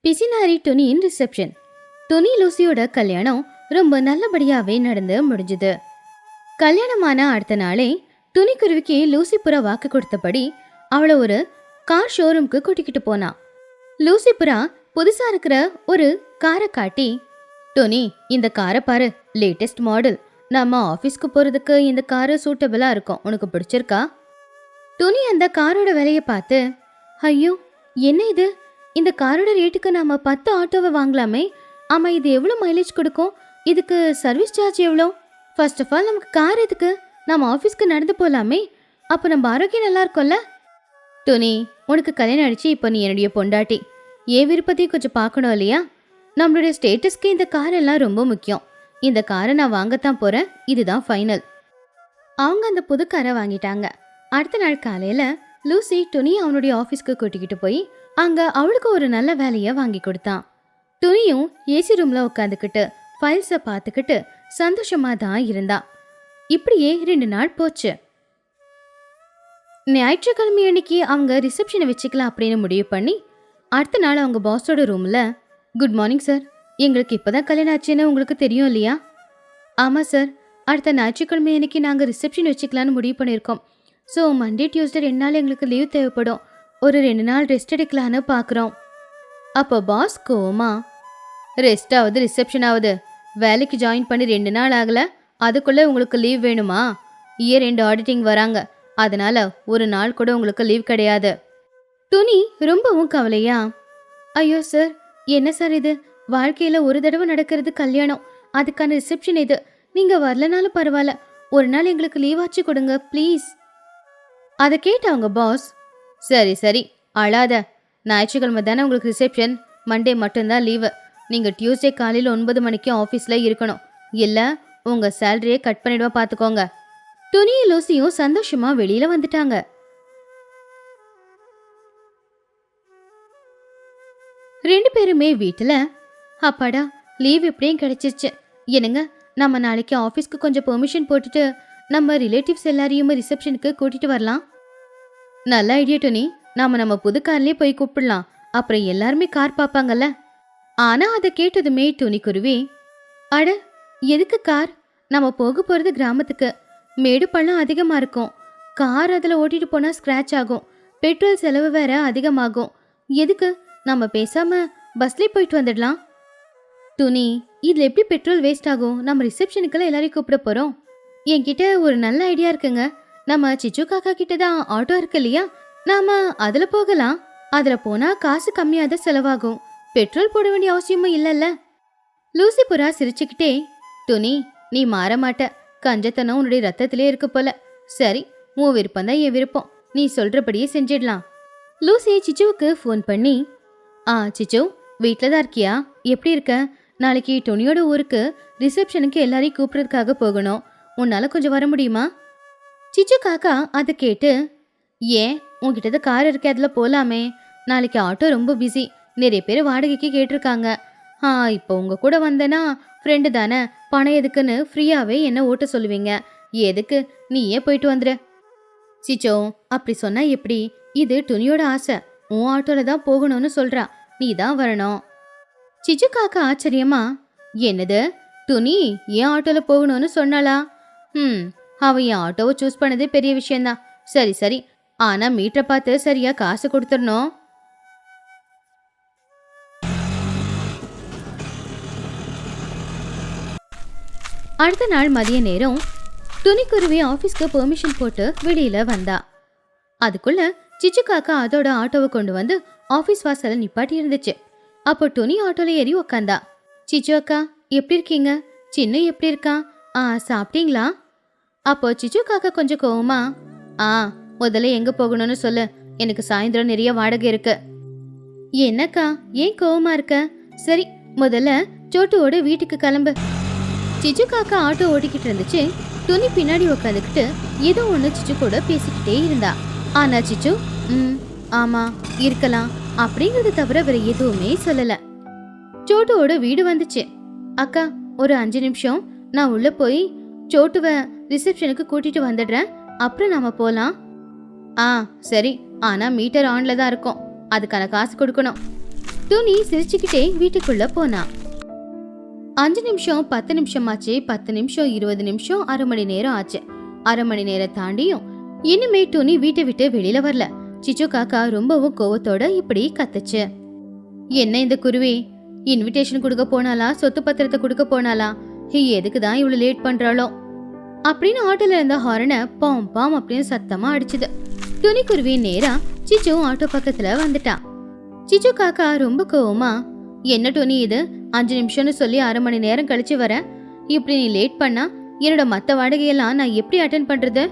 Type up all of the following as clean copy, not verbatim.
பிசினாரி டொனியின் reception. Tony லூசியோட கல்யாணம் ரொம்ப நல்லபடியாவே நடந்து முடிஞ்சுது. கல்யாணமான அடுத்த நாளே துணி குருவிக்கு லூசி புறா வாக்கு கொடுத்தபடி அவளை ஒரு கார் ஷோரூம்க்கு கூட்டிக்கிட்டு போனான். லூசி புறா புதுசா இருக்கிற ஒரு காரை காட்டி, டொனி இந்த காரை பாரு, லேட்டஸ்ட் மாடல், நம்ம ஆஃபீஸ்க்கு போறதுக்கு இந்த காரு சூட்டபிளா இருக்கும், உனக்கு பிடிச்சிருக்கா? டொனி அந்த காரோட விலையை பார்த்து, ஐயோ என்ன இது, இந்த காரோட ரேட்டுக்கு நாம 10 ஆட்டோவை வாங்கலாமே. ஆமா, இது எவ்வளோ மைலேஜ் கொடுக்கும், இதுக்கு சர்வீஸ் சார்ஜ் எவ்வளோ? ஃபர்ஸ்ட் ஆஃப் ஆல் நமக்கு கார் எதுக்கு, நம்ம ஆஃபீஸ்க்கு நடந்து போகலாமே, அப்போ நம்ம ஆரோக்கியம் நல்லா இருக்கும்ல. டொனி, உனக்கு கல்யாணம் அடிச்சு இப்போ நீ என்னுடைய பொண்டாட்டி, ஏன் விருப்பத்தையும் கொஞ்சம் பார்க்கணும் இல்லையா? நம்மளுடைய ஸ்டேட்டஸ்க்கு இந்த கார் எல்லாம் ரொம்ப முக்கியம். இந்த காரை நான் வாங்கத்தான் போறேன், இதுதான் ஃபைனல். அவங்க அந்த புது காரை வாங்கிட்டாங்க. அடுத்த நாள் காலையில லூசி டொனி அவனுடைய ஆஃபீஸ்க்கு கூட்டிக்கிட்டு போய் அங்க அவளுக்கு ஒரு நல்ல வேலையை வாங்கி கொடுத்தான். துணியும் ஏசி ரூம்ல உட்காந்துக்கிட்டு ஃபைல்ஸை பார்த்துக்கிட்டு சந்தோஷமா தான் இருந்தா. இப்படியே 2 நாள் போச்சு. ஞாயிற்றுக்கிழமை அன்னைக்கு அவங்க ரிசப்ஷனை வச்சுக்கலாம் அப்படின்னு முடிவு பண்ணி அடுத்த நாள் அவங்க பாஸோட ரூம்ல, குட் மார்னிங் சார், எங்களுக்கு இப்போதான் கல்யாணம் ஆச்சுன்னு உங்களுக்கு தெரியும் இல்லையா? ஆமாம் சார், அடுத்த ஞாயிற்றுக்கிழமை அன்னைக்கு நாங்கள் ரிசப்ஷன் வச்சுக்கலான்னு முடிவு பண்ணியிருக்கோம். ஸோ மண்டே டியூஸ்டே 2 நாள் எங்களுக்கு லீவ் தேவைப்படும், ஒரு 2 நாள் ரெஸ்ட் எடுக்கலான்னு பார்க்குறோம். அப்போ பாஸ் கோமா, ரெஸ்ட் ஆகுது ரிசப்ஷன் ஆகுது, வேலைக்கு ஜாயின் பண்ணி 2 நாள் ஆகலை, அதுக்குள்ளே உங்களுக்கு லீவ் வேணுமா? இயர் 2 ஆடிட்டிங் வராங்க, அதனால ஒரு நாள் கூட உங்களுக்கு லீவ் கிடையாது. துணி ரொம்பவும் கவலையா, ஐயோ சார், என்ன சார் இது, வாழ்க்கையில் ஒரு தடவை நடக்கிறது கல்யாணம், அதுக்கான ரிசப்ஷன் இது, நீங்கள் வரலனாலும் பரவாயில்ல, ஒரு நாள் எங்களுக்கு லீவ் ஆச்சு கொடுங்க ப்ளீஸ். அதை கேட்ட அவங்க பாஸ், சரி சரி அழாத, ஞாயிற்றுக்கிழமை தானே உங்களுக்கு ரிசப்ஷன், மண்டே மட்டும்தான் லீவு, நீங்கள் டியூஸ்டே காலையில் 9 மணிக்கு ஆஃபீஸில் இருக்கணும், இல்லை உங்கள் சேலரியை கட் பண்ணிடுவா பார்த்துக்கோங்க. துணியும் லூசியும் சந்தோஷமா வெளியில வந்துட்டாங்க. ரெண்டு பேருமே வீட்டுல, அப்பாடா லீவ் எப்படியும் கிடைச்சிருச்சு, என்னங்க நம்ம நாளைக்கு ஆஃபீஸ்க்கு கொஞ்சம் பெர்மிஷன் போட்டுட்டு நம்ம ரிலேட்டிவ்ஸ் எல்லாரையும் ரிசப்ஷனுக்கு கூட்டிட்டு வரலாம். நல்ல ஐடியா டொனி, நம்ம புது கார்லயே போய் கூப்பிடலாம், அப்புறம் எல்லாருமே கார் பார்ப்பாங்கல்ல. ஆனா அதை கேட்டதுமே டொனி குருவி, அட எதுக்கு கார், நம்ம போக போறது கிராமத்துக்கு, மேடு பள்ளம் அதிகமா இருக்கும், கார் அதில் ஓட்டிட்டு போனா ஸ்கிராச் ஆகும், பெட்ரோல் செலவு வேற அதிகமாகும், எதுக்கு, நம்ம பேசாம பஸ்லேயே போயிட்டு வந்துடலாம். துணி, இதுல எப்படி பெட்ரோல் வேஸ்ட் ஆகும், நம்ம ரிசப்ஷனுக்கெல்லாம் எல்லாரையும் கூப்பிட போறோம். என்கிட்ட ஒரு நல்ல ஐடியா இருக்குங்க, நம்ம சிச்சு காக்கா கிட்ட தான் ஆட்டோ இருக்கு இல்லையா, நாம அதுல போகலாம், அதுல போனா காசு கம்மியாக தான் செலவாகும், பெட்ரோல் போட வேண்டிய அவசியமும் இல்லைல்ல. லூசி புறா சிரிச்சுக்கிட்டே, துணி நீ மாற மாட்ட, கஞ்சத்தனம் உன்னுடைய ரத்தத்திலே இருக்கு போல, சரி உன் விருப்பம் தான் என் விருப்பம், நீ சொல்றபடியே செஞ்சிடலாம். லூசி சிச்சுவுக்கு ஃபோன் பண்ணி, சிச்சு வீட்டில் தான் இருக்கியா, எப்படி இருக்க, நாளைக்கு டொனியோட ஊருக்கு ரிசப்ஷனுக்கு எல்லாரையும் கூப்பிட்றதுக்காக போகணும், உன்னால கொஞ்சம் வர முடியுமா? சிச்சு காக்கா அதை கேட்டு, ஏன் உன்கிட்ட கார் இருக்கு, அதில் போகலாமே, நாளைக்கு ஆட்டோ ரொம்ப பிஸி, நிறைய பேர் வாடகைக்கு கேட்டிருக்காங்க. இப்போ உங்க கூட வந்தேன்னா ஃப்ரெண்டு தானே, பணம் எதுக்குன்னு ஃப்ரீயாகவே என்ன ஓட்ட சொல்லுவீங்க, எதுக்கு நீயே போயிட்டு வந்துடு. சிச்சோ அப்படி சொன்னா எப்படி, இது துணியோட ஆசை, உன் ஆட்டோல தான் போகணும்னு சொல்றா, நீ தான் வரணும். சிச்சு காக்கா ஆச்சரியமா, என்னது துணி ஏன் ஆட்டோல போகணும்னு சொன்னாளா? அவ என் ஆட்டோவை சூஸ் பண்ணதே பெரிய விஷயம்தான், சரி சரி, ஆனா மீட்டரை பார்த்து சரியா காசு கொடுத்துடணும். அடுத்த நாள் மதிய நேரம் துணிக்குருவி ஆஃபீஸ்க்கு பெர்மிஷன் போட்டு வெளியில வந்தா. அதுக்குள்ள சிச்சு காக்கா அதோட ஆட்டோவை கொண்டு வந்து ஆஃபீஸ் வாசல நிப்பாட்டி இருந்துச்சு. அப்போ துணி ஆட்டோல ஏறி உக்காந்தா. சிச்சு அக்கா எப்படி இருக்கீங்க, சின்ன எப்படி இருக்கான், சாப்பிட்டீங்களா? அப்போ சிச்சு காக்கா கொஞ்சம் கோவமா, முதல்ல எங்க போகணும்னு சொல்லு, எனக்கு சாயந்தரம் நிறைய வாடகை இருக்கு. என்னக்கா ஏன் கோவமா இருக்க, சரி முதல்ல சோட்டுவோட வீட்டுக்கு கிளம்பு. சிச்சு காக்கா ஆட்டோ ஓட்டிக்கிட்டு இருந்துச்சு. துணி பின்னாடி உட்காந்துக்கிட்டு ஏதோ ஒன்று சிச்சு கூட பேசிக்கிட்டே இருந்தா. ஆனா சிச்சு ஆமா இருக்கலாம் அப்படிங்கறது தவிர வேற எதுவுமே சொல்லல. சோட்டுவோட வீடு வந்துச்சு. அக்கா ஒரு 5 நிமிஷம், நான் உள்ள போய் சோட்டுவை ரிசப்ஷனுக்கு கூட்டிட்டு வந்துடுறேன், அப்புறம் நாம போலாம். சரி, ஆனா மீட்டர் ஆன்ல தான் இருக்கும், அதுக்கான காசு கொடுக்கணும். துணி சிரிச்சுக்கிட்டே வீட்டுக்குள்ள போனா. 5 நிமிஷம் 10 நிமிஷம் ஆச்சு, 10 நிமிஷம் 20 நிமிஷம், அரை மணி நேரம் ஆச்சு. அரை மணி நேரம் தாண்டியும் இனிமே துணி வீட்டை விட்டு வெளியில வரல. சிச்சு காக்கா ரொம்பவும் கோவத்தோட இப்படி கத்துச்சு. என்ன இந்த குருவி, இன்விடேஷன் கொடுக்க போனாலா, சொத்து பத்திரத்தை கொடுக்க போனாலா, எதுக்குதான் இவ்வளவு லேட் பண்றாளோ அப்படின்னு ஆட்டோல இருந்த ஹாரனை பாம் பாம் அப்படின்னு சத்தமா அடிச்சுது. துணி குருவி நேரா சிச்சு ஆட்டோ பக்கத்துல வந்துட்டா. சிச்சு காக்கா ரொம்ப கோவமா, என்ன துணி இது, 5 நிமிஷம்னு சொல்லி அரை மணி நேரம் கழிச்சு வர, இப்படி நீ லேட் பண்ணா என்னோட மத்த வாடகையெல்லாம் நான் எப்படி அட்டென்ட் பண்றது?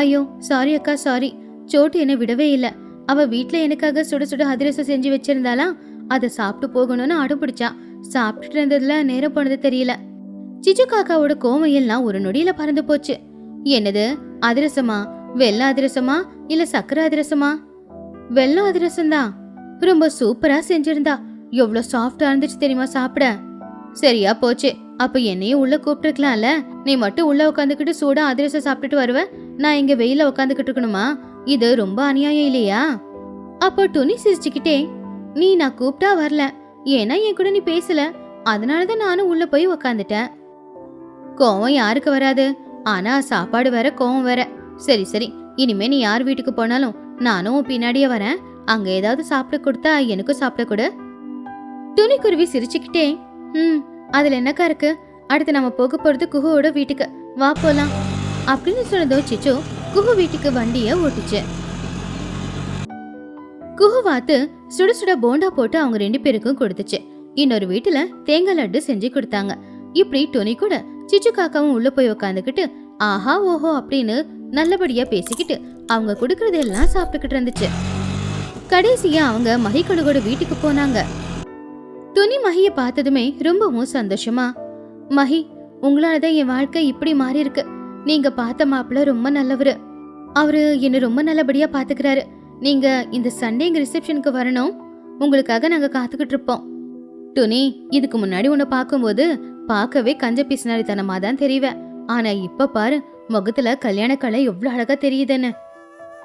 ஐயோ சாரி அக்கா, சாரி. சோட்டு என்னை விடவே இல்லை. அவ வீட்டுல எனக்காக சுட சுட அதிரசம் செஞ்சு வச்சிருந்தாளா, அதை சாப்பிட்டு போகணும்னு அடம் பிடிச்சா. சாப்பிட்டுட்டு இருந்ததுல நேரம் போனது தெரியல. சிச்சு காக்காவோட கோவம் எல்லாம் ஒரு நொடியில பறந்து போச்சு. என்னது அதிரசமா? வெள்ளை அதிரசமா இல்ல சக்கரை அதிரசமா? வெள்ளை அதிரசம்தான். ரொம்ப சூப்பரா செஞ்சிருந்தா. எவ்வளவு சாஃப்டா இருந்துச்சு தெரியுமா சாப்பிட. சரியா போச்சு. அப்ப என்னையும் உள்ள கூப்பிட்டுருக்கலாம்ல. நீ மட்டும் உள்ள உட்காந்துக்கிட்டு சூடா அதிரசம் சாப்பிட்டுட்டு வருவ, நான் இங்க வெயில உட்காந்துக்கிட்டு இருக்கணுமா? இது ரொம்ப அநியாயம் இல்லையா? அப்போ துணி சிரிச்சுக்கிட்டே, நீ நான் கூப்பிட்டா வரல, ஏன்னா என் கூட நீ பேசல, அதனாலதான் நானும் உள்ள போய் உக்காந்துட்டேன். கோவம் யாருக்கு வராது, ஆனா சாப்பாடு வேற கோவம் வேற. சரி சரி, இனிமே நீ யார் வீட்டுக்கு போனாலும் நானும் பின்னாடியே வரேன். அங்க ஏதாவது சாப்பிட கொடுத்தா எனக்கும் சாப்பிட கொடு. துணிக்குருவி சிரிச்சுக்கிட்டே, அதுல என்னக்கா இருக்கு, அடுத்து நம்ம போக போறது குஹுவோட வீட்டுக்கு, வா போலாம் அப்படின்னு சொன்னதோ சிச்சு குஹு வீட்டுக்கு வண்டிய ஓட்டுச்சு. குஹு வாத்து சுட சுட போண்டா போட்டு அவங்க 2 பேருக்கும் கொடுத்துச்சு. இன்னொரு வீட்டுல தேங்காய் லட்டு செஞ்சு கொடுத்தாங்க. இப்படி துணி கூட சிச்சு காக்காவும் உள்ள போய் உக்காந்துக்கிட்டு ஆஹா ஓஹோ அப்படின்னு நல்லபடியா பேசிக்கிட்டு அவங்க கொடுக்கறதெல்லாம் சாப்பிட்டுக்கிட்டு இருந்துச்சு. கடைசியா அவங்க மஹிக்கழுகோட வீட்டுக்கு போனாங்க. துணி மஹிய பார்த்ததுமே ரொம்பவும் சந்தோஷமா, மஹி, உங்களாலதான் என் வாழ்க்கை இப்படி மாறி இருக்கு. நீங்க பார்த்த மாப்பிள்ள ரொம்ப நல்லவரு, அவரு என்ன ரொம்ப நல்லபடியா பாத்துக்கிறாரு. நீங்க இந்த சண்டே எங்க ரிசப்ஷனுக்கு வரணும், உங்களுக்காக நாங்க காத்துக்கிட்டு இருப்போம். துணி, இதுக்கு முன்னாடி உன்னை பார்க்கும்போது பார்க்கவே கஞ்ச பிசினாரித்தனமா தான் தெரிவேன். ஆனா இப்ப பாரு, முகத்துல கல்யாண கலை எவ்வளவு அழகா தெரியுதுன்னு.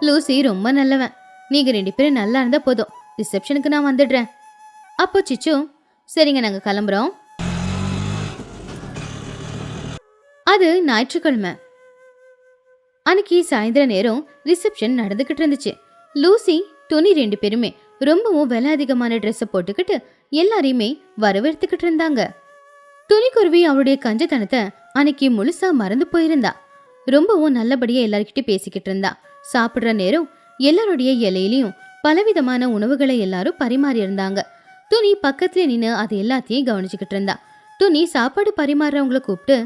லூசி ரொம்ப நல்லவன். நீங்க 2 பேரும் நல்லா இருந்தா போதும், ரிசப்ஷனுக்கு நான் வந்துடுறேன். அப்போ சிச்சு, சரிங்க நாங்க கிளம்புறோம். அது ஞாயிற்றுக்கிழமை. அன்னைக்கு சாயந்தர நேரம் ரிசப்ஷன் நடந்துகிட்டு இருந்துச்சு. லூசி துணி 2 பேருமே ரொம்பவும் விலை அதிகமான ட்ரெஸ் போட்டுக்கிட்டு எல்லாரையுமே வரவேற்றுக்கிட்டு இருந்தாங்க. துணிக்குருவி அவளுடைய கஞ்சத்தனத்தை அன்னைக்கு முழுசா மறந்து போயிருந்தா. ரொம்பவும் நல்லபடியா எல்லார்கிட்டயும் பேசிக்கிட்டு இருந்தா. சாப்பிடுற நேரம் எல்லாருடைய இலையிலையும் பலவிதமான உணவுகளை எல்லாரும் பரிமாறி இருந்தாங்க. துணி பக்கத்துல நின்னு அது எல்லாத்தையும் கவனிச்சுக்கிட்டு இருந்தா. துணி சாப்பாடு பரிமாறுறவங்கள கூப்பிட்டு,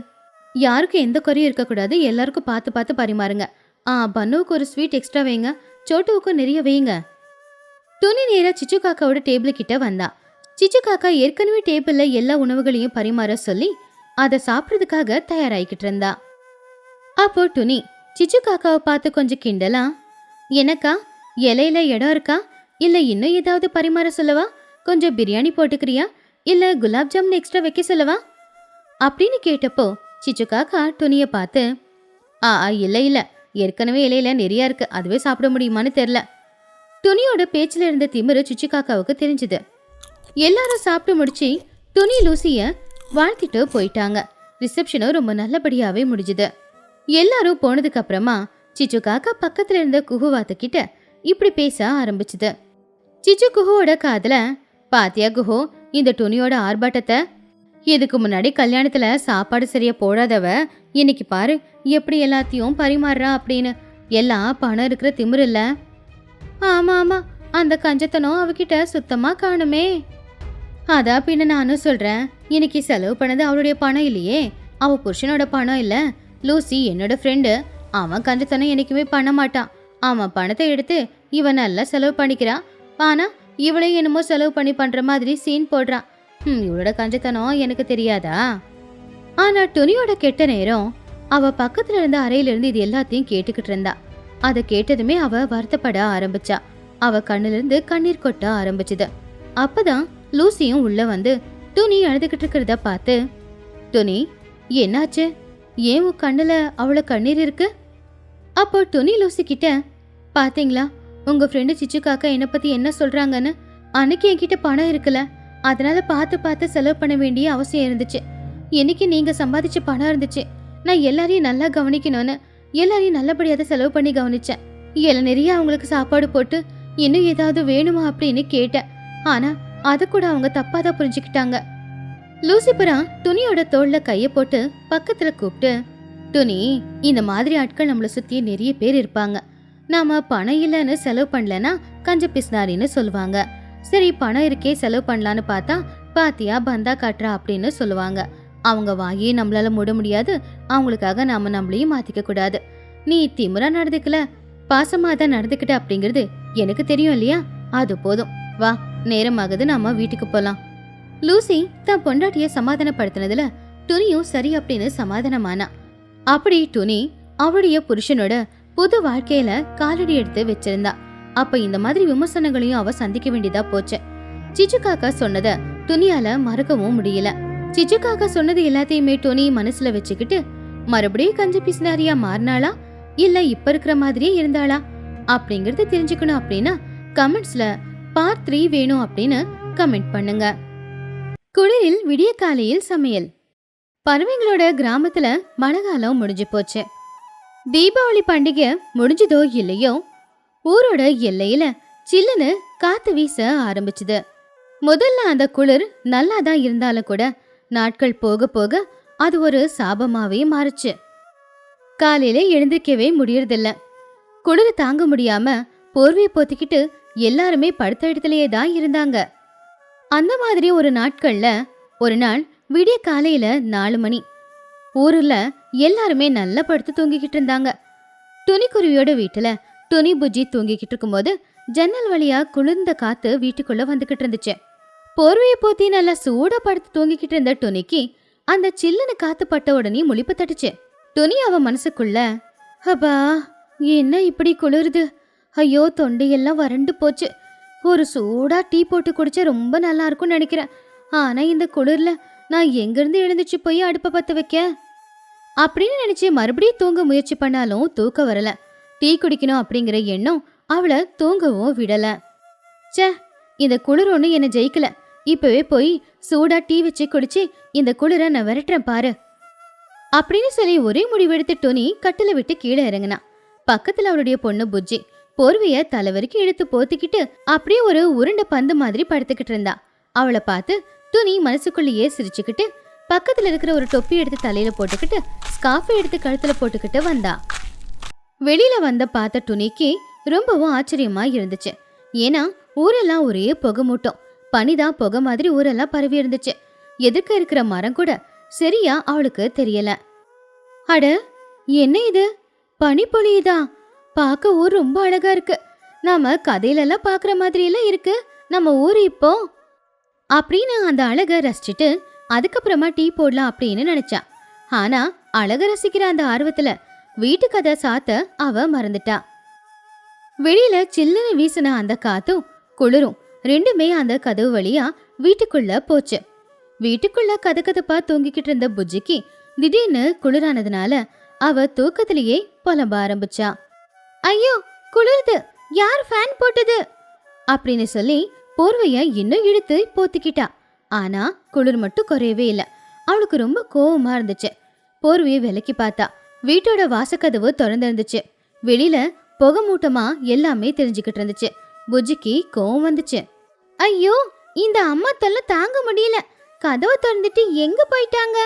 யாருக்கும் எந்த குறையும் இருக்கக்கூடாது, எல்லாருக்கும் பார்த்து பார்த்து பரிமாறுங்க. பன்னுவுக்கு ஒரு ஸ்வீட் எக்ஸ்ட்ரா வைங்க, சோட்டுவுக்கும் நிறைய வைங்க. துணி நேரா சிச்சு காக்காவோட டேபிள் கிட்ட வந்தா. சிச்சு காக்கா ஏற்கனவே டேபிள்ல எல்லா உணவுகளையும் பரிமாற சொல்லி அதை சாப்பிட்றதுக்காக தயாராகிக்கிட்டு இருந்தா. அப்போ துணி சிச்சு காக்காவை பார்த்து கொஞ்சம் கிண்டலா, எனக்கா இலையில இடம் இருக்கா, இல்ல இன்னும் ஏதாவது பரிமாற சொல்லவா, கொஞ்சம் பிரியாணி போட்டுக்கிறியா, இல்ல குலாப் ஜாமுன் எக்ஸ்ட்ரா வைக்க சொல்லவா அப்படின்னு கேட்டப்போ சிச்சு காக்கா துணிய பார்த்து, இல்ல இல்ல, ஏற்கனவே இலையில நிறைய இருக்கு, அதுவே சாப்பிட முடியுமான்னு தெரியல. துணியோட பேச்சுல இருந்த திமிரு சிச்சு காக்காவுக்கு தெரிஞ்சுது. எல்லாரும் சாப்பிட்டு முடிச்சு துணி லூசிய வாழ்த்திட்டு போயிட்டாங்க. ரிசப்ஷனும் ரொம்ப நல்லபடியாவே முடிஞ்சுது. எல்லாரும் போனதுக்கு அப்புறமா சிச்சு காக்கா பக்கத்துல இருந்த குஹுவாத்து கிட்ட இப்படி பேச ஆரம்பிச்சுது. சிச்சு குஹுவோட காதுல, பாத்தியா குஹு, இந்த துணியோட ஆர்ப்பாட்டத்தை, இதுக்கு முன்னாடி கல்யாணத்துல சாப்பாடு சரியா போடாதவ இன்னைக்கு பாரு எப்படி எல்லாத்தையும் பரிமாறுறா அப்படின்னு. எல்லாம் பணம் இருக்கிற திமிரு இல்ல. ஆமா ஆமா, அந்த கஞ்சத்தனம் அவகிட்ட சுத்தமா காணுமே. அதான் பின்ன நானும் சொல்றேன், இன்னைக்கு செலவு பண்ணது அவளுடைய பணம் இல்லையே, அவ புருஷனோட பணம் இல்ல. லூசி என்னோட ஃப்ரெண்டு, அவன் கஞ்சத்தனம் என்னைக்குமே பண்ண மாட்டான். அவன் பணத்தை எடுத்து இவன் நல்லா செலவு பண்ணிக்கிறா, ஆனா இவளையும் என்னமோ செலவு பண்ணி பண்ற மாதிரி சீன் போடுறான். இவளோட கஞ்சத்தனம் எனக்கு தெரியாதா? ஆனா துணியோட கெட்ட நேரம் அவ பக்கத்துல இருந்த அறையில இருந்து இது எல்லாத்தையும் கேட்டுக்கிட்டு இருந்தா. அதை கேட்டதுமே அவ வருத்தப்பட ஆரம்பிச்சா. அவ கண்ணுல இருந்து கண்ணீர் கொட்ட ஆரம்பிச்சுது. அப்பதான் லூசியும் உள்ள வந்து துணி அழுதுகிட்டு இருக்கிறத பார்த்து, துணி என்னாச்சு, ஏன் உன் கண்ணுல அவ்வளவு கண்ணீர் இருக்கு? அப்போ துணி லூசி கிட்ட, பாத்தீங்களா உங்க ஃப்ரெண்டு சிச்சு காக்கா என்னை பத்தி என்ன சொல்றாங்கன்னு, அன்னைக்கு என்கிட்ட பணம் இருக்குல்ல, அதனால பார்த்து பார்த்து செலவு பண்ண வேண்டிய அவசியம் இருந்துச்சு. இன்னைக்கு நீங்க சம்பாதிச்ச பணம் இருந்துச்சு. நான் எல்லாரையும் நல்லா கவனிக்கணும்னு எல்லாரையும் நல்லபடியாக செலவு பண்ணி கவனிச்சேன். நிறைய அவங்களுக்கு சாப்பாடு போட்டு இன்னும் ஏதாவது வேணுமா அப்படின்னு கேட்டேன். ஆனா அதை கூட அவங்க தப்பாதான் புரிஞ்சுக்கிட்டாங்க. லூசிபரா துணியோட தோல்ல கைய போட்டு பக்கத்துல கூப்பிட்டு, துணி, இந்த மாதிரி ஆட்கள் நம்மளை சுத்தி நிறைய பேர் இருப்பாங்க. நாம பணம் இல்லைன்னு செலவு பண்ணலன்னா கஞ்ச பிஸ்னாரின்னு சொல்லுவாங்க. சரி, பணம் இருக்கே செலவு பண்ணலான்னு பார்த்தா பாத்தியா பந்தா காட்டுறா அப்படின்னு சொல்லுவாங்க. அவங்க வாயே நம்மளால மூட முடியாது. அவங்களுக்காக நாம நம்மளையும் மாத்திக்க கூடாது. நீ திமிரா நடந்துக்கல, பாசமா தான் நடந்துக்கிட்ட அப்படிங்கிறது எனக்கு தெரியும் இல்லையா? அது போதும், வா, நேரமாகுது, நாம வீட்டுக்கு போலாம். லூசி தான் பொண்டாட்டிய சமாதானப்படுத்தினதுல துணியும் சரி அப்படின்னு சமாதானமானா. அப்படி துணி அவளுடைய புருஷனோட புது வாழ்க்கையில காலடி எடுத்து வச்சிருந்தா. அப்ப இந்த மாதிரி விமர்சனங்களையும் அவ சந்திக்க வேண்டியதா போச்சு. சிச்சு காக்கா சொன்னத துணியால மறக்கவும் முடியல. சிச்சு காக்கா சொன்னது எல்லாத்தையுமே துணி மனசுல வச்சுக்கிட்டு மறுபடியும் கஞ்சி பிசினாரியா மாறினாளா இல்ல இப்ப இருக்கிற மாதிரியே இருந்தாளா அப்படிங்கறது தெரிஞ்சுக்கணும் அப்படின்னா கமெண்ட்ஸ்ல பார்ட் 3 வேணும் அப்படின்னு கமெண்ட் பண்ணுங்க. குளிரில் விடிய காலையில் சமையல். பறவைங்களோட கிராமத்துல மழைக்காலம் முடிஞ்சு போச்சு. தீபாவளி பண்டிகை முடிஞ்சதோ இல்லையோ, ஊரோட எல்லையில சில்லுன்னு காத்து வீச ஆரம்பிச்சுது. முதல்ல அந்த குளிர் நல்லா தான் இருந்தாலும் கூட நாட்கள் போக போக அது ஒரு சாபமாவே மாறுச்சு. காலையில எழுந்திருக்கவே முடியறதில்ல. குளிர் தாங்க முடியாம போர்வையை போத்திக்கிட்டு எல்லாருமே படுத்த இடத்துலயே தான் இருந்தாங்க. அந்த மாதிரி ஒரு நாட்கள்ல ஒரு நாள் விடிய காலையில 4 மணி. ஊருல எல்லாருமே நல்லா படுத்து தூங்கிக்கிட்டு இருந்தாங்க. துணிக்குருவியோட வீட்டுல துணி புஜ்ஜி தூங்கிக்கிட்டு இருக்கும்போது ஜன்னல் வழியா குளிர்ந்த காத்து வீட்டுக்குள்ள வந்துகிட்டு இருந்துச்சு. போர்வையை போத்தி நல்லா சூடா படுத்து தூங்கிக்கிட்டு இருந்த துணிக்கு அந்த சில்லுன்னு காத்து பட்ட உடனே முழிப்பு தட்டுச்சு. துணி அவ மனசுக்குள்ள, அப்பா என்ன இப்படி குளிருது, ஐயோ தொண்டையெல்லாம் வறண்டு போச்சு, ஒரு சூடா டீ போட்டு குடிச்சா ரொம்ப நல்லா இருக்கும்னு நினைக்கிறேன். ஆனா இந்த குளிர்ல நான் எங்கிருந்து எழுந்துச்சு போய் அடுப்பை பத்த வைக்க அப்படின்னு நினைச்சு மறுபடியும் தூங்க முயற்சி பண்ணாலும் தூக்கம் வரல. டீ குடிக்கணும் அப்படிங்கிற எண்ணம் அவளை தூங்கவும் விடல. சே, இந்த குளிர் ஒண்ணு என்ன ஜெயிக்கல. இப்பவே போய் சூடா டீ வச்சு குடிச்சு இந்த குளிரை நான் விரட்டுறேன் பாரு அப்படின்னு சொல்லி ஒரே முடிவெடுத்து டோனி கட்டில விட்டு கீழே இறங்கினா. பக்கத்துல அவளுடைய பொண்ணு புஜ்ஜி போர்வைய தலைவரைக்கும் இழுத்து போத்திக்கிட்டு அப்படியே ஒரு உருண்டை பந்து மாதிரி படுத்துக்கிட்டு இருந்தா. அவளை பார்த்து துணி மனசுக்குள்ளேயே சிரிச்சுக்கிட்டு பக்கத்துல இருக்கிற ஒரு தொப்பி எடுத்து தலையில போட்டுக்கிட்டு ஸ்கார்ஃபை எடுத்து கழுத்துல போட்டுக்கிட்டு வந்தா. வெளியில வந்த பார்த்த துணிக்கு ரொம்பவும் ஆச்சரியமா இருந்துச்சு. ஏன்னா ஊரெல்லாம் ஒரே புகை மூட்டம், பனிதான் புகை மாதிரி ஊரெல்லாம் பரவி இருந்துச்சு. எதிர்க்க இருக்கிற மரம் கூட சரியா அவளுக்கு தெரியல. அட, என்ன இது, பனி பொழியுதா? பார்க்க ஊர் ரொம்ப அழகா இருக்கு. நாம கதையில எல்லாம் பாக்குற மாதிரி எல்லாம் இருக்கு நம்ம ஊர் இப்போ அப்படின்னு அந்த அழக ரசிச்சுட்டு அதுக்கப்புறமா டீ போடலாம் அப்படின்னு நினைச்சா. ஆனா அழக ரசிக்கிற அந்த ஆர்வத்துல வீட்டு கதை சாத்த அவ மறந்துட்டா. வெளியில சில்லுன்னு வீசின அந்த காத்தும் குளிரும் ரெண்டுமே அந்த கதவு வழியா வீட்டுக்குள்ள போச்சு. வீட்டுக்குள்ள கதகதப்பா தூங்கிக்கிட்டு இருந்த புஜ்ஜிக்கு திடீர்னு குளிரானதுனால அவ தூக்கத்திலேயே புலம்ப ஆரம்பிச்சா. ஐயோ குளிருது, யார் ஃபேன் போட்டது அப்படின்னு சொல்லி போர்வைய இன்னும் இழுத்து போத்திக்கிட்டா. ஆனா குளிர் மட்டும் குறையவே இல்ல. அவளுக்கு ரொம்ப கோவமா இருந்துச்சு. போர்வையை விலக்கி பார்த்தா வீட்டோட வாசக்கதவு திறந்திருந்துச்சு. வெளியில புகை மூட்டமா எல்லாமே தெரிஞ்சுக்கிட்டு இருந்துச்சு. புஜ்ஜிக்கு கோவம் வந்துச்சு. ஐயோ, இந்த அம்மா தொல்லை தாங்க முடியல, கதவை திறந்துட்டு எங்க போயிட்டாங்க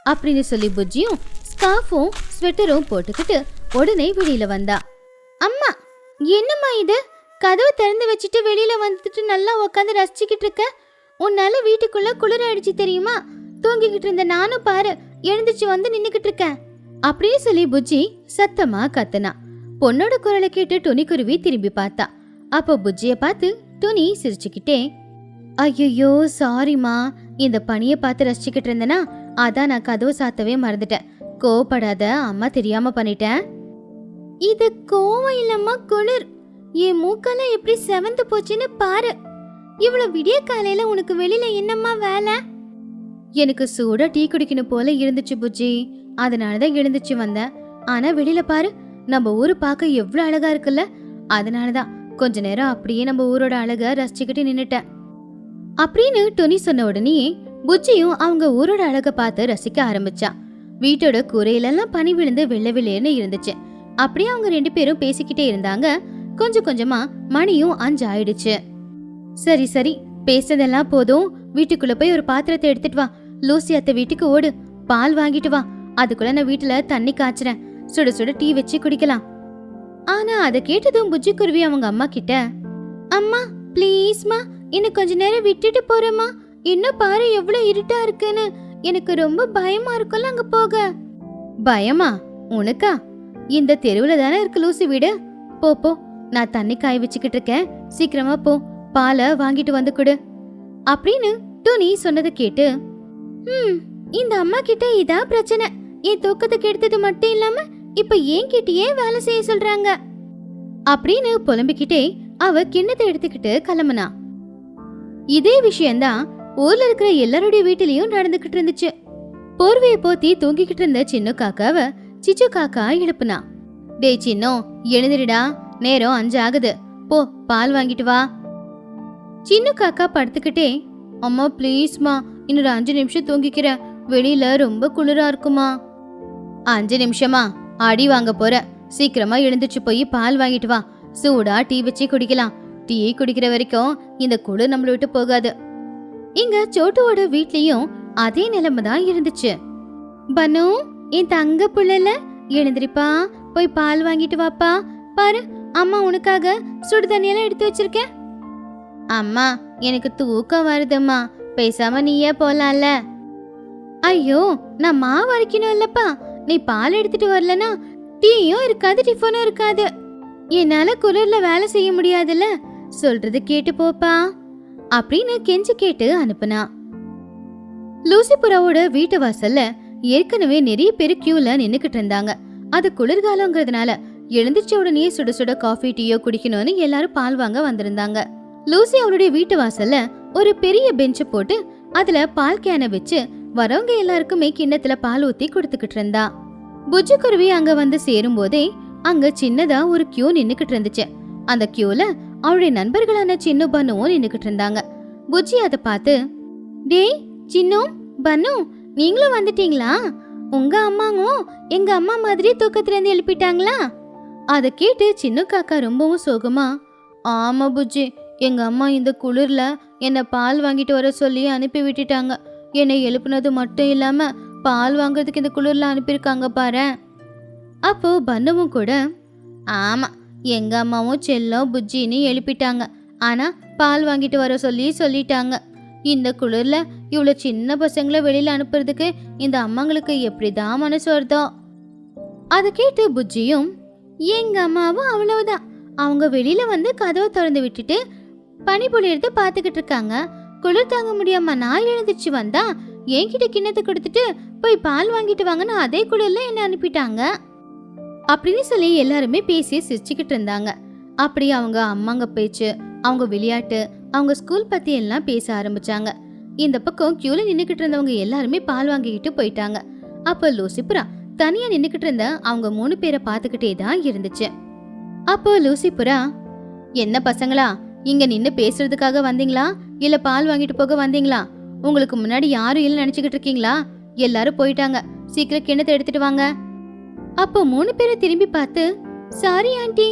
அப்படின்னு சொல்லி புஜ்ஜியும் ஸ்கார்ஃபும் ஸ்வெட்டரும் போட்டுக்கிட்டு உடனே வெளியில வந்தா. அம்மா, என்னம்மா இது, கதவை திறந்து வச்சுட்டு வெளியில வந்துட்டு நல்லா உட்காந்து ரசிச்சுக்கிட்டு இருக்க? உன்னால வீட்டுக்குள்ள குளிர அடிச்சு தெரியுமா? தூங்கிக்கிட்டு இருந்த நானும் பாரு எழுந்துச்சு வந்து நின்னுக்கிட்டு இருக்கேன் அப்படின்னு சொல்லி புஜ்ஜி சத்தமா கத்துனா. பொண்ணோட குரலை கேட்டு துணிக்குருவி திரும்பி பார்த்தா. அப்போ புஜ்ஜிய பார்த்து துணி சிரிச்சுக்கிட்டே, ஐயோ சாரிமா, இந்த பனிய பார்த்து ரசிச்சுக்கிட்டு இருந்தேனா, அதான் நான் கதவு சாத்தவே மறந்துட்டேன். கோவப்படாத, அம்மா தெரியாம பண்ணிட்டேன். இது கோவம் இல்லம்மா, குளிர். என் மூக்கெல்லாம் எப்படி செவந்து போச்சுன்னு பாரு. இவ்வளவு விடிய காலையில உனக்கு வெளியில என்னம்மா வேலை? எனக்கு சூடா டீ குடிக்கணும் போல இருந்துச்சு புஜ்ஜி, அதனாலதான் எழுந்துச்சு வந்தேன். ஆனா வெளியில பாரு, நம்ம ஊரு பார்க்க எவ்வளவு அழகா இருக்குல்ல, அதனாலதான் கொஞ்ச நேரம் அப்படியே நம்ம ஊரோட அழக ரசிச்சுக்கிட்டு நின்னுட்டேன் அப்படின்னு டொனி சொன்ன உடனே புஜ்ஜியும் அவங்க ஊரோட அழக பார்த்து ரசிக்க ஆரம்பிச்சா. வீட்டோட கூரையிலெல்லாம் பனி விழுந்து வெள்ளை வெள்ளைன்னு இருந்துச்சு. அப்படியே அவங்க 2 பேரும் பேசிக்கிட்டே இருந்தாங்க. கொஞ்சம் கொஞ்சமா மணியும் 5 ஆயிடுச்சு. சரி சரி, பேசுனதெல்லாம் போதும். வீட்டுக்குள்ள போய் ஒரு பாத்திரத்தை எடுத்துட்டு வா. லூசி அத்தை வீட்டுக்கு ஓடு, பால் வாங்கிட்டு வா. அதுக்குள்ள நான் வீட்டுல தண்ணி காய்ச்சறேன். சுட சுட டீ வச்சு குடிக்கலாம். ஆனா அதை கேட்டதும் புஜ்ஜி குருவி அவங்க அம்மா கிட்ட, அம்மா ப்ளீஸ்மா, இன்னும் கொஞ்ச நேரம் விட்டுட்டு போறேம்மா. இன்னும் பாரு எவ்வளவு இருட்டா இருக்குன்னு. எனக்கு ரொம்ப பயமா இருக்குல்ல அங்க போக. பயமா உனக்கா? இந்த தெருவுல தானே இருக்கு லூசி வீடு. போ போ, நான் தண்ணி காய வச்சுக்கிட்டு இருக்கேன். சீக்கிரமா போ, பாலை வாங்கிட்டு வந்து கொடு அப்படின்னு டோனி சொன்னதை கேட்டு, இந்த அம்மா கிட்ட இதான் பிரச்சனை. என் தூக்கத்தை கெடுத்தது மட்டும் இல்லாம இப்ப ஏன் கிட்டயே வேலை செய்ய சொல்றாங்க அப்படின்னு புலம்பிக்கிட்டே அவ கிண்ணத்தை எடுத்துக்கிட்டு கிளம்புனா. இதே விஷயம்தான் ஊர்ல இருக்கிற எல்லாருடைய வீட்டிலயும் நடந்துகிட்டு இருந்துச்சு. போர்வையை போத்தி தூங்கிக்கிட்டு இருந்த சின்ன காக்காவ சிச்சு காக்கா எழுப்புனா. டேய் சின்னோ, எழுந்திரிடா, நேரம் 5 ஆகுது. போ, பால் வாங்கிட்டு வா. சின்ன காக்கா படுத்துக்கிட்டே, அம்மா ப்ளீஸ்மா, இன்னொரு 5 நிமிஷம் தூங்கிக்கிறேன். வெளியில ரொம்ப குளிரா இருக்குமா. 5 நிமிஷமா? அடி வாங்க போற. சீக்கிரமா எழுந்துச்சு போய் பால் வாங்கிட்டு வா. சூடா டீ வச்சு குடிக்கலாம். டீ குடிக்கிற வரைக்கும் இந்த குளிர் நம்மள விட்டு போகாது. இங்க சோட்டுவோட வீட்லயும் அதே நிலைமை தான் இருந்துச்சு. பனு, என் தங்க புள்ளல, எழுந்திரிப்பா, போய் பால் வாங்கிட்டு வாப்பா. பாரு, அம்மா உனக்காக சுடு தண்ணியெல்லாம் எடுத்து வச்சிருக்கேன். அம்மா, எனக்கு தூக்கம் வருதும்மா, பேசாம நீயே போலாம்ல. ஐயோ, நான் மாவு அரைக்கணும் இல்லப்பா. நீ பால் எடுத்துட்டு வரலனா டீயும் இருக்காது, டிஃபனும் இருக்காது. என்னால குளிர்ல வேலை செய்ய முடியாதுல்ல. சொல்றது கேட்டு போப்பா அப்படின்னு கெஞ்சி கேட்டு அனுப்புனா. லூசி புறாவோட வீட்டு வாசல்ல ஏற்கனவே நிறைய பேர் கியூல நின்னுக்கிட்டு இருந்தாங்க. அது குளிர்காலங்கிறதுனால எழுந்திரிச்ச உடனே சுட சுட காஃபி டீயோ குடிக்கணும்னு எல்லாரும் பால் வாங்க வந்திருந்தாங்க. லூசி அவளுடைய வீட்டு வாசல்ல ஒரு பெரிய பெஞ்ச போட்டு அதுல பால் கேனை வச்சு வரவங்க எல்லாருக்குமே கிண்ணத்துல பால் ஊத்தி கொடுத்துக்கிட்டு இருந்தா. புஜ்ஜி குருவி அங்க வந்து சேரும் போதே அங்க சின்னதா ஒரு கியூ நின்னுக்கிட்டு இருந்துச்சு. அந்த கியூல அவளுடைய நண்பர்களான சின்னு பன்னுவும் நின்னுக்கிட்டு இருந்தாங்க. புஜ்ஜி அதை பார்த்து, டேய் சின்னு, பன்னு, நீங்களும் வந்துட்டீங்களா? உங்க அம்மாவும் எங்க அம்மா மாதிரி தூக்கத்துல இருந்து எழுப்பிட்டாங்களா? அதை கேட்டு சின்ன காக்கா ரொம்பவும் சோகமா, ஆமா புஜ்ஜி, எங்க அம்மா இந்த குளிர்ல என்னை பால் வாங்கிட்டு வர சொல்லி அனுப்பி விட்டுட்டாங்க. என்னை எழுப்புனது மட்டும் இல்லாம பால் வாங்குறதுக்கு இந்த குளிர்ல அனுப்பியிருக்காங்க பாரு. அப்போ பன்னுவும் கூட, ஆமா, எங்க அம்மாவும் செல்லம் புஜ்ஜின்னு எழுப்பிட்டாங்க. ஆனா பால் வாங்கிட்டு வர சொல்லிட்டாங்க. இந்த குளிர்ல இவ்வளவு சின்ன பசங்களை வெளியில அனுப்புறதுக்கு இந்த அம்மாங்களுக்கு எப்படிதான் மனசு வருதோ. அதை கேட்டு புஜ்ஜியும், எங்க அம்மாவும் அவ்வளவுதான். அவங்க வெளியில வந்து கதவை திறந்து விட்டுட்டு பனி பொழியறத பாத்துக்கிட்டு இருக்காங்க. குளிர் தாங்க முடியாம நான் எழுந்திருச்சு வந்தா என்கிட்ட கிண்ணத்தை கொடுத்துட்டு போய் பால் வாங்கிட்டு வாங்கன்னு அதே குளிர்ல என்ன அனுப்பிட்டாங்க அப்படின்னு சொல்லி எல்லாருமே பேசி சிரிச்சுக்கிட்டு இருந்தாங்க. அப்படி அவங்க அம்மாங்க பேச்சு, அவங்க விளையாட்டு, அவங்க ஸ்கூல் பத்தி எல்லாம் பேச ஆரம்பிச்சாங்க. இந்த பக்கம் கியூல நின்னுக்கிட்டு இருந்தவங்க எல்லாருமே பால் வாங்கிக்கிட்டு போயிட்டாங்க. அப்ப லூசிபுரா தனியா நின்னுக்கிட்டு இருந்த அவங்க 3 பேரை பாத்துக்கிட்டே தான் இருந்துச்சு. அப்போ லூசிபுரா, என்ன பசங்களா, இங்க நின்னு பேசுறதுக்காக வந்தீங்களா இல்ல பால் வாங்கிட்டு போக வந்தீங்களா? உங்களுக்கு முன்னாடி யாரும் இல்ல நினைச்சுக்கிட்டு இருக்கீங்களா? எல்லாரும் போயிட்டாங்க. சீக்கிரம் கிண்ணத்தை எடுத்துட்டு வாங்க. அப்போ 3 பேரை திரும்பி பார்த்து, சாரி ஆண்டி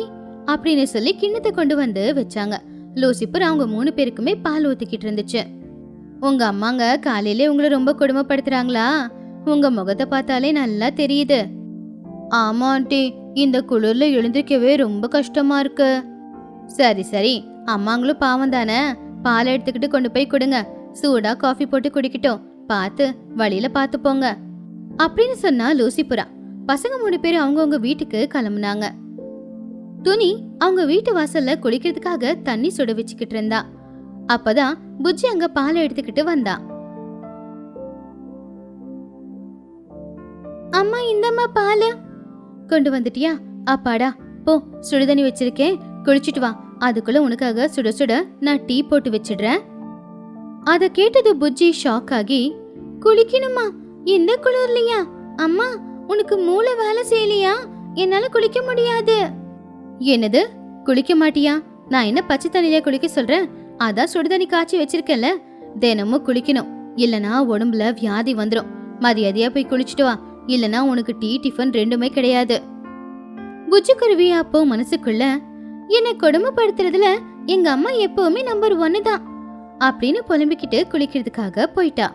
அப்படின்னு சொல்லி கிண்ணத்தை கொண்டு வந்து வச்சாங்க. லூசிபர் அவங்க 3 பேருக்குமே பால் ஊத்திக்கிட்டு இருந்துச்சு. உங்க அம்மாங்க காலையிலே உங்களை ரொம்ப கொடுமைப்படுத்துறாங்களா? உங்க முகத்தை பார்த்தாலே நல்லா தெரியுது. ஆமா ஆண்டி, இந்த குளிர்ல எழுந்திருக்கவே ரொம்ப கஷ்டமா இருக்கு. சரி சரி, அம்மாங்களும் பாவம் தானே. பால் எடுத்துக்கிட்டு கொண்டு போய் கொடுங்க. சூடா காஃபி போட்டு குடிக்கட்டும். பார்த்து வழியில பார்த்து போங்க அப்படின்னு சொன்னா லூசிபுரா. பசங்க 3 பேரும் அவங்கவுங்க வீட்டுக்கு கிளம்புனாங்க. துணி அவங்க வீட்டு வாசல்ல குளிக்கிறதுக்காக தண்ணி சுட வச்சுக்கிட்டு இருந்தா. அப்பதான் புஜ்ஜி அங்க பாலை எடுத்துக்கிட்டு வந்தா. அம்மா, இந்தம்மா பால். கொண்டு வந்துட்டியா? அப்பாடா, போ, சுடுதண்ணி வச்சிருக்கேன், குளிச்சுட்டு வா. அதுக்குள்ள உனக்காக சுட சுட நான் டீ போட்டு வச்சிடுறேன். அத கேட்டது புஜ்ஜி ஷாக் ஆகி, குளிக்கணுமா? இந்த குளிர்லையா? அம்மா, உனக்கு மூளை வேலை செய்யலையா? என்னால குளிக்க முடியாது. என்னது, குளிக்க மாட்டியா? நான் என்ன பச்சை தண்ணியில குளிக்க சொல்றேன்? அதான் சுடுதண்ணி காய்ச்சி வச்சிருக்கேன்ல, தினமும் குளிக்கணும். இல்லனா உடம்புல வியாதி வந்துடும். மரியாதையா போய் குளிச்சுட்டு வா, இல்லனா உனக்கு டீ டிஃபன் ரெண்டுமே கிடையாது. புஜ்ஜிக்குருவி அப்போ மனசுக்குள்ள, என்னை கொடுமைப்படுத்துறதுல எங்க அம்மா எப்பவுமே நம்பர் 1 தான் அப்படின்னு புலம்பிக்கிட்டு குளிக்கிறதுக்காக போயிட்டா.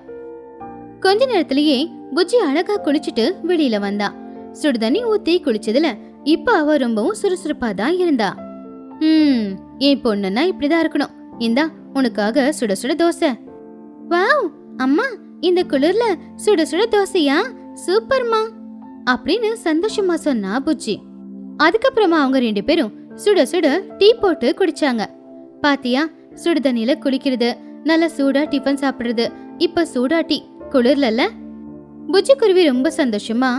கொஞ்ச நேரத்திலேயே புஜ்ஜி அழகா குளிச்சுட்டு வெளியில வந்தா. சுடுதண்ணி ஊத்தி குளிச்சதுல இப்ப அவ ரொம்பவும் சுறுசுறுப்பா தான் இருந்தா. என் பொண்ணுன்னா இப்படிதான் இருக்கணும். இந்தா உனக்காக சுட சுட தோசை. வாவ் அம்மா, இந்த குளிர்ல சுட சுட தோசையா? சூப்பர்மா அப்படின்னு சந்தோஷமா சொன்னா புஜ்ஜி. அதுக்கப்புறமா அவங்க 2 பேரும் சுட சுட டீ போட்டு குடிச்சாங்க. பாத்தியா, சுடுதண்ணில குளிக்கிறது, நல்ல சூடா டிஃபன் சாப்பிடுறது, இப்ப சூடா டீ, குளிர்ல. புஜ்ஜி குருவி ரொம்ப சந்தோஷமா,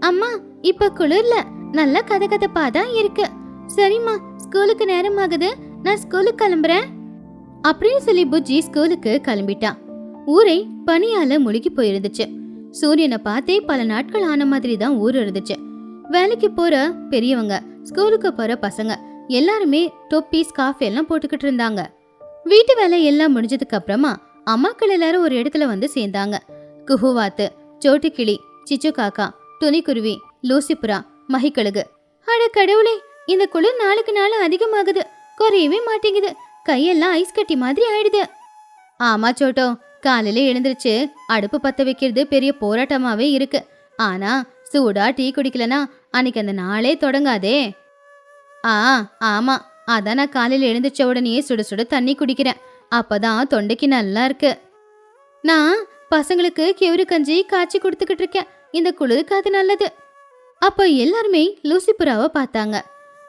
அம்மா இப்ப குளிர்ல நல்ல கதகதப்பாதான் இருக்கு. சரிம்மா, ஸ்கூலுக்கு நேரம் ஆகுது, நான் ஸ்கூலுக்கு கிளம்புறேன் அப்படின்னு சொல்லி புஜ்ஜி ஸ்கூலுக்கு கிளம்பிட்டான். ஊரை பனியால முழுகி போயிருந்துச்சு. சூரியனை பார்த்தே பல நாட்கள் ஆன மாதிரி தான் ஊர் இருந்துச்சு. வேலைக்கு போற பெரியவங்க, ஸ்கூலுக்கு போற பசங்க எல்லாருமே தொப்பி ஸ்கார்ஃப் எல்லாம் போட்டுக்கிட்டு இருந்தாங்க. வீட்டு வேலை எல்லாம் முடிஞ்சதுக்கு அப்புறமா அம்மாக்கள் எல்லாரும் ஒரு இடத்துல வந்து சேர்ந்தாங்க. குஹுவாத்து, சோட்டுக்கிளி, சிச்சு காக்கா, துணிக்குருவி, லூசிபுரா, மகிக்கழுகு. அட கடவுளே, இந்த குளிர் நாளுக்கு நாள் அதிகமாகுது, குறையவே மாட்டேங்குது. கையெல்லாம் ஐஸ் கட்டி மாதிரி ஆயிடுது. ஆமா சோட்டோ, காலையில எழுந்திருச்சு அடுப்பு பத்த வைக்கிறது பெரிய போராட்டமாவே இருக்கு. ஆனா சூடா டீ குடிக்கலனா அன்னைக்கு அந்த நாளே தொடங்காதே. ஆமா, அதான் நான் காலையில எழுந்திருச்ச உடனே சுட சுட தண்ணி குடிக்கிறேன். அப்பதான் தொண்டைக்கு நல்லா இருக்கு. நான் பசங்களுக்கு கெவுரு கஞ்சி காய்ச்சி கொடுத்துக்கிட்டு இருக்கேன். இந்த குளிருக்கு அது நல்லது. அப்ப எல்லாருமே லூசி புறாவை பார்த்தாங்க.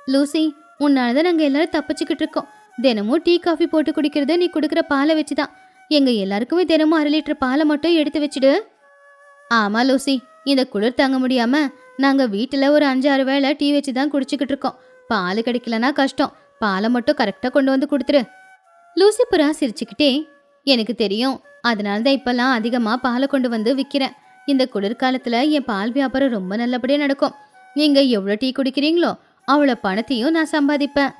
லூசி, உன்னாலதான் நாங்க எல்லாரும் தப்பிச்சுக்கிட்டு இருக்கோம். தினமும் டீ காஃபி போட்டு குடிக்கிறது நீ குடுக்கிற பாலை வச்சுதான். எங்க எல்லாருக்குமே தினமும் 1/2 லிட்டர் பாலை மட்டும் எடுத்து வச்சுடு. ஆமா லூசி, இந்த குளிர் தாங்க முடியாம நாங்க வீட்டுல ஒரு 5-6 வேளை டீ வச்சுதான் குடிச்சுக்கிட்டு இருக்கோம். பால் கிடைக்கலனா கஷ்டம். பாலை மட்டும் கரெக்டா கொண்டு வந்து கொடுத்துரு. லூசி புறா சிரிச்சுக்கிட்டே, எனக்கு தெரியும், அதனாலதான் இப்பெல்லாம் அதிகமா பாலை கொண்டு வந்து விக்கிறேன். இந்த குளிர்காலத்துல என் பால் வியாபாரம் ரொம்ப நல்லபடியா நடக்கும். நீங்க எவ்வளவு டீ குடிக்கிறீங்களோ அவ்வளவு பணத்தையும் நான் சம்பாதிப்பேன்.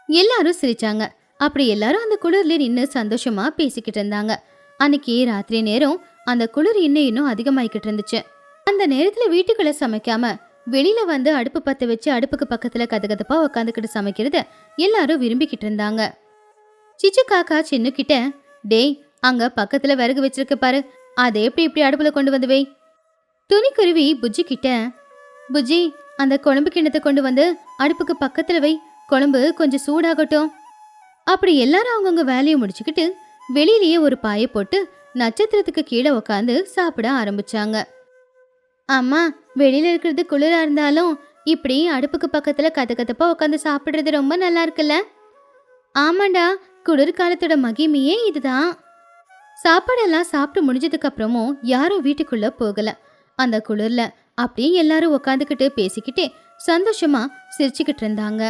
எல்லாரும் சிரிச்சாங்க. அப்படி எல்லாரும் அந்த குளிர்ல நின்று சந்தோஷமா பேசிக்கிட்டு இருந்தாங்க. அன்னைக்கு ராத்திரி நேரம் அந்த குளிர் இன்னும் அதிகமாயிக்கிட்டு இருந்துச்சு. அந்த நேரத்துல வீட்டுக்குள்ள சமைக்காம வெளியில வந்து அடுப்பு பத்த வச்சு அடுப்புக்கு பக்கத்துல கதகதப்பா உக்காந்துக்கிட்டு சமைக்கிறத எல்லாரும் விரும்பிக்கிட்டு இருந்தாங்க. சிச்சு காக்கா சின்ன கிட்ட, டேய், அங்க பக்கத்துல விறகு வச்சிருக்க பாரு, அதை எப்படி இப்படி அடுப்புல கொண்டு வந்து வை. துணிக்குருவி புஜ்ஜி கிட்ட, புஜ்ஜி, அந்த குழம்பு கிண்ணத்தை கொண்டு வந்து அடுப்புக்கு பக்கத்துல வை, குழம்பு கொஞ்சம் சூடாகட்டும். அப்படி எல்லாரும் அவங்கவுங்க வேலையை முடிச்சுக்கிட்டு வெளியிலேயே ஒரு பாயை போட்டு நட்சத்திரத்துக்கு கீழே உக்காந்து சாப்பிட ஆரம்பிச்சாங்க. அம்மா, வெளியில இருக்கிறது குளிரா இருந்தாலும் இப்படி அடுப்புக்கு பக்கத்துல கதகதப்பா உட்காந்து சாப்பிடுறது ரொம்ப நல்லா இருக்குல்ல? ஆமாண்டா, குளிர்காலத்தோட மகிமையே இதுதான். சாப்பாடெல்லாம் சாப்பிட்டு முடிஞ்சதுக்கு அப்புறமும் யாரும் வீட்டுக்குள்ள போகல. அந்த குளிர்ல அப்படியே எல்லாரும் உக்காந்துக்கிட்டு பேசிக்கிட்டே சந்தோஷமா சிரிச்சுக்கிட்டு இருந்தாங்க.